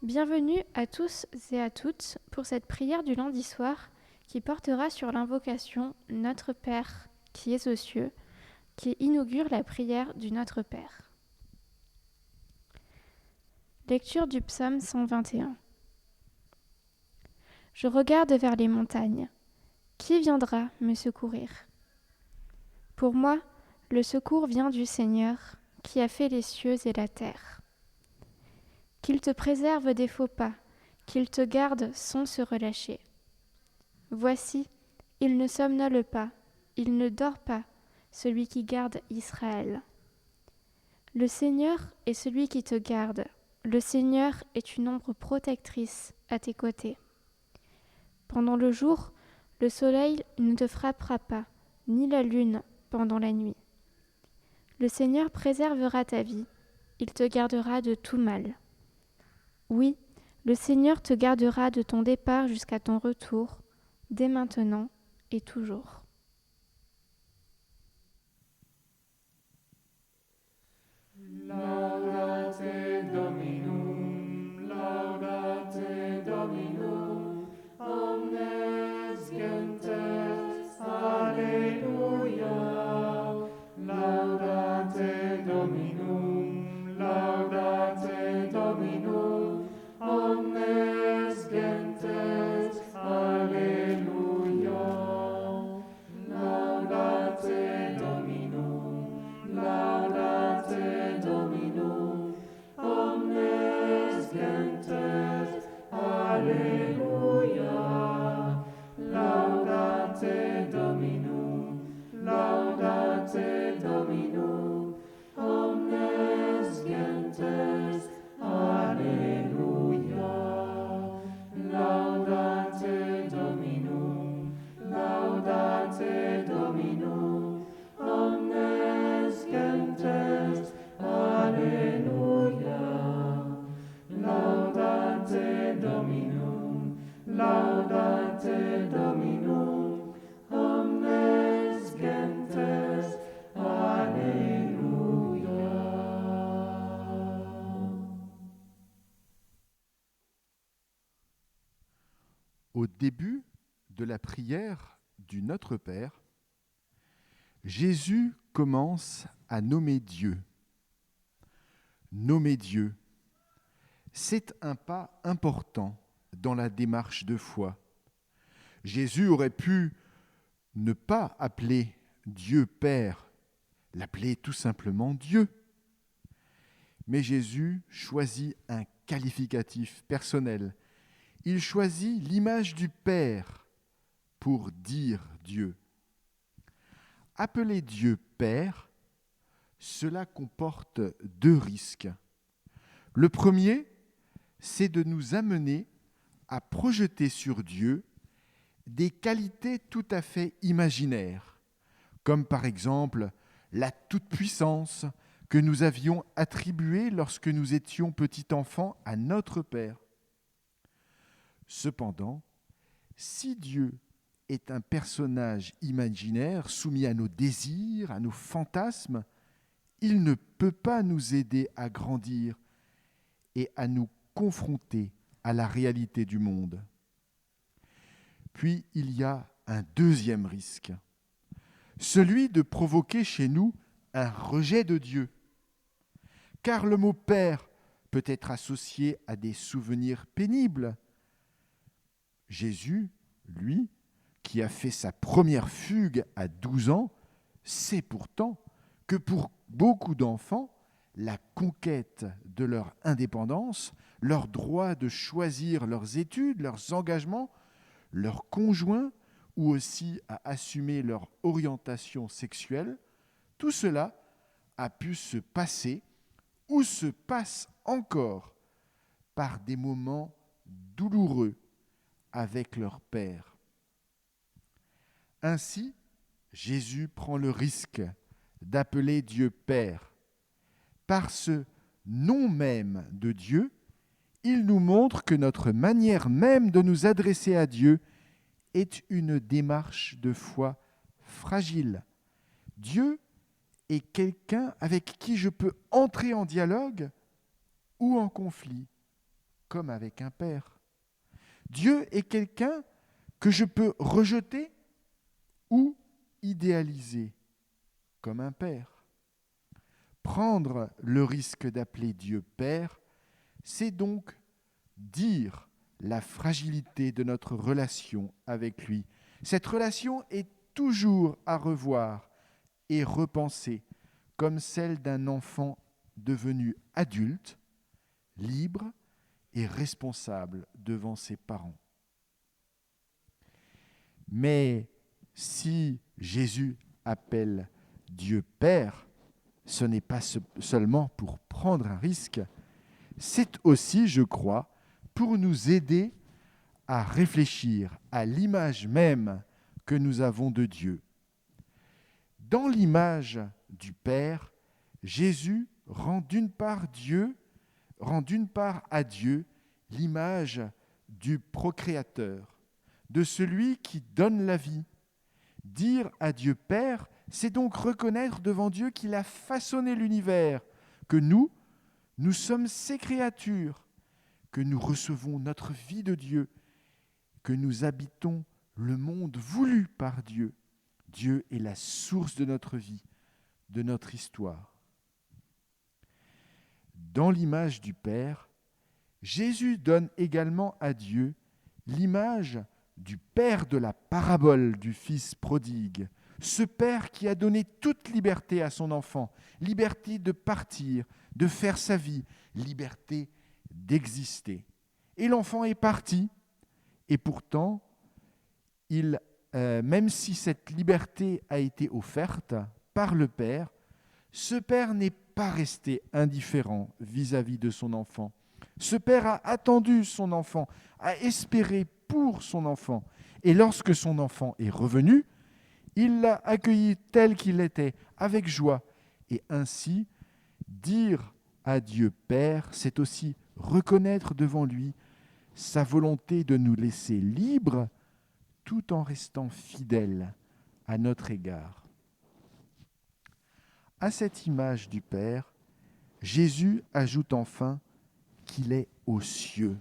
Bienvenue à tous et à toutes pour cette prière du lundi soir qui portera sur l'invocation Notre Père qui es aux cieux, qui inaugure la prière du Notre Père. Lecture du psaume 121. Je regarde vers les montagnes. Qui viendra me secourir? Pour moi, le secours vient du Seigneur qui a fait les cieux et la terre. Qu'il te préserve des faux pas, qu'il te garde sans se relâcher. Voici, il ne somnole pas, il ne dort pas, celui qui garde Israël. Le Seigneur est celui qui te garde, le Seigneur est une ombre protectrice à tes côtés. Pendant le jour, le soleil ne te frappera pas, ni la lune pendant la nuit. Le Seigneur préservera ta vie, il te gardera de tout mal. Oui, le Seigneur te gardera de ton départ jusqu'à ton retour, dès maintenant et toujours. Laudate Dominum, laudate Dominum, omnes gentes, Alleluia. Laudate Dominum, laudate Dominum, omnes gentes, Alleluia. Laudate Dominum, laudate Dominum, omnes gentes, Alleluia. Laudate Dominum, laudate Dominum, omnes gentes, Alleluia. Laudate Dominum, laudate Dominum, omnes gentes, Alleluia. Laudate Dominum, laudate Dominum, omnes gentes, Alleluia. Au début de la prière du Notre Père, Jésus commence à nommer Dieu. Nommer Dieu, c'est un pas important dans la démarche de foi. Jésus aurait pu ne pas appeler Dieu Père, l'appeler tout simplement Dieu. Mais Jésus choisit un qualificatif personnel. Il choisit l'image du Père pour dire Dieu. Appeler Dieu Père, cela comporte deux risques. Le premier, c'est de nous amener à projeter sur Dieu des qualités tout à fait imaginaires, comme par exemple la toute-puissance que nous avions attribuée lorsque nous étions petits enfants à notre Père. Cependant, si Dieu est un personnage imaginaire soumis à nos désirs, à nos fantasmes, il ne peut pas nous aider à grandir et à nous confronter à la réalité du monde. Puis il y a un deuxième risque, celui de provoquer chez nous un rejet de Dieu. Car le mot Père peut être associé à des souvenirs pénibles. Jésus, lui, qui a fait sa première fugue à 12 ans, sait pourtant que pour beaucoup d'enfants, la conquête de leur indépendance, leur droit de choisir leurs études, leurs engagements, leurs conjoints ou aussi à assumer leur orientation sexuelle, tout cela a pu se passer ou se passe encore par des moments douloureux avec leur Père. Ainsi, Jésus prend le risque d'appeler Dieu Père. Par ce nom même de Dieu, il nous montre que notre manière même de nous adresser à Dieu est une démarche de foi fragile. Dieu est quelqu'un avec qui je peux entrer en dialogue ou en conflit. comme avec un père. Dieu est quelqu'un que je peux rejeter ou idéaliser comme un père. Prendre le risque d'appeler Dieu Père, c'est donc dire la fragilité de notre relation avec lui. Cette relation est toujours à revoir et repenser comme celle d'un enfant devenu adulte, libre et responsable devant ses parents. Mais si Jésus appelle Dieu Père, ce n'est pas seulement pour prendre un risque, c'est aussi, je crois, pour nous aider à réfléchir à l'image même que nous avons de Dieu. Dans l'image du Père, Jésus rend d'une part à Dieu l'image du procréateur, de celui qui donne la vie. Dire à Dieu Père, c'est donc reconnaître devant Dieu qu'il a façonné l'univers, que nous sommes ses créatures, que nous recevons notre vie de Dieu, que nous habitons le monde voulu par Dieu. Dieu est la source de notre vie, de notre histoire. Dans l'image du Père, Jésus donne également à Dieu l'image du Père de la parabole du Fils prodigue, ce Père qui a donné toute liberté à son enfant, liberté de partir, de faire sa vie, liberté d'exister. Et l'enfant est parti, et pourtant, même si cette liberté a été offerte par le Père, ce Père n'est pas resté indifférent vis-à-vis de son enfant. Ce Père a attendu son enfant, a espéré pour son enfant. Et lorsque son enfant est revenu, il l'a accueilli tel qu'il était, avec joie. Et ainsi, dire à Dieu Père, c'est aussi reconnaître devant lui sa volonté de nous laisser libres tout en restant fidèles à notre égard. À cette image du Père, Jésus ajoute enfin qu'il est aux cieux.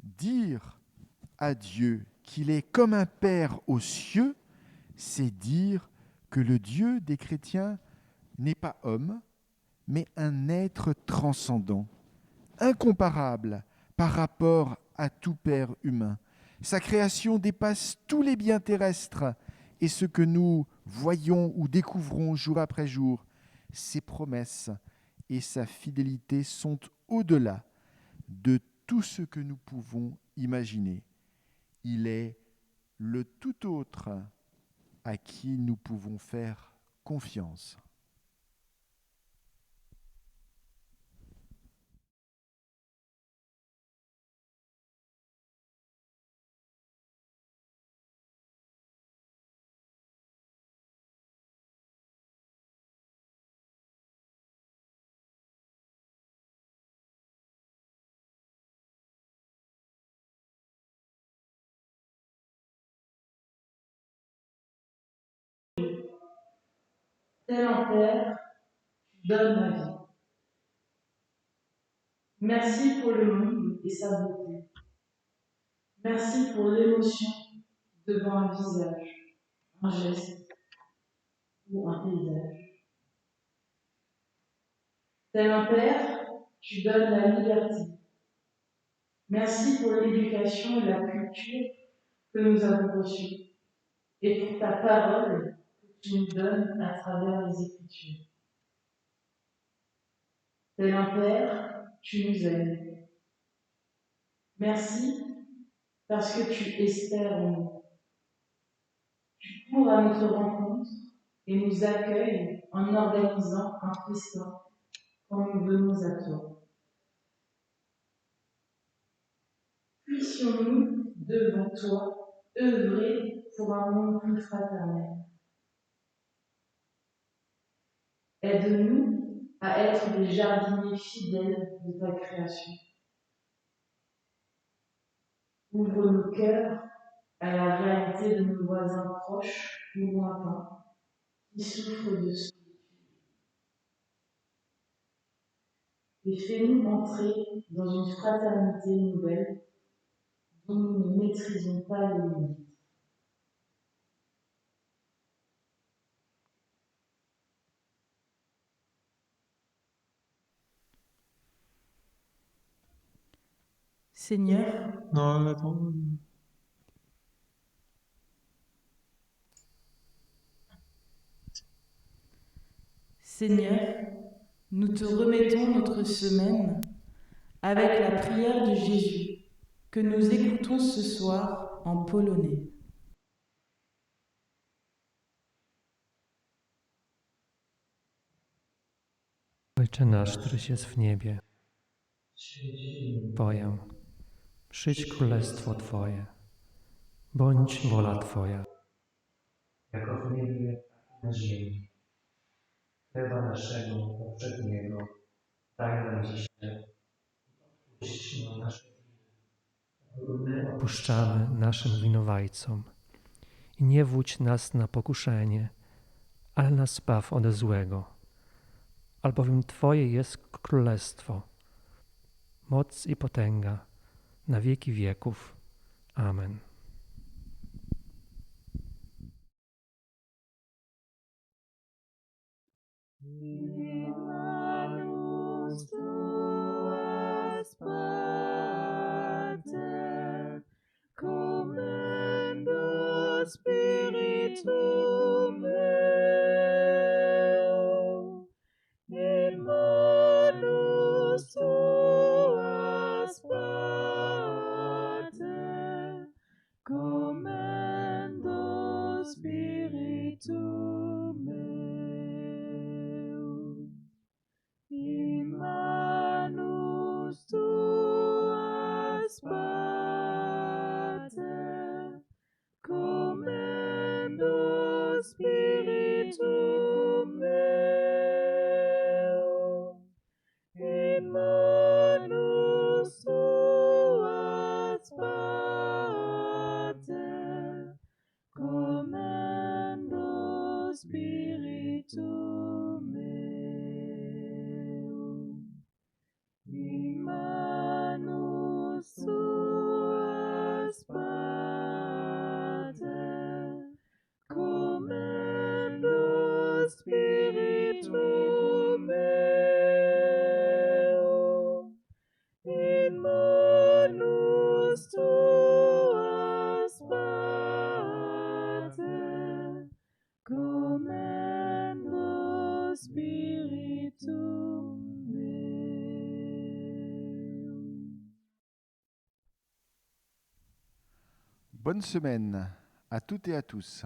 Dire à Dieu qu'il est comme un Père aux cieux, c'est dire que le Dieu des chrétiens n'est pas homme, mais un être transcendant, incomparable par rapport à tout Père humain. Sa création dépasse tous les biens terrestres et ce que nous voyons ou découvrons jour après jour. Ses promesses et sa fidélité sont au-delà de tout ce que nous pouvons imaginer. Il est le tout autre à qui nous pouvons faire confiance. Tel un père, tu donnes ma vie. Merci pour le monde et sa beauté. Merci pour l'émotion devant un visage, un geste ou un paysage. Tel un père, tu donnes la liberté. Merci pour l'éducation et la culture que nous avons reçue et pour ta parole que tu nous donnes à travers les Écritures. Tel un père, tu nous aimes. Merci parce que tu espères en nous. Tu cours à notre rencontre et nous accueilles en organisant un festin quand nous venons à toi. Puissions-nous, devant toi, œuvrer pour un monde plus fraternel. Aide-nous à être des jardiniers fidèles de ta création. Ouvre nos cœurs à la réalité de nos voisins proches ou lointains qui souffrent de solitude. et fais-nous entrer dans une fraternité nouvelle dont nous ne maîtrisons pas les limites. Seigneur, Non, attends. Seigneur, nous te remettons notre semaine avec la prière de Jésus que nous écoutons ce soir en polonais. Ojcze nasz, któryś jest w niebie, Twoje, przyjdź królestwo Twoje, bądź wola Twoja. jako w niebie, tak i na ziemi. Chleba naszego powszedniego daj nam dzisiaj. Odpuść nam nasze winy, Puszczamy naszym winowajcom i nie wódź nas na pokuszenie, ale nas zbaw ode złego. Albowiem Twoje jest królestwo, moc i potęga na wieki wieków. Amen. Manus tuas pater, commendo spiritum meo, in manus tuas pater, commendo spiritum meo. In manus tuas pater, commendo spiritum meo. In manus tuas pater, commendo spiritum meo. In manus tuas pater, commendo spiritum meo. In manus tuas pater, commendo spiritum meo. Bonne semaine à toutes et à tous.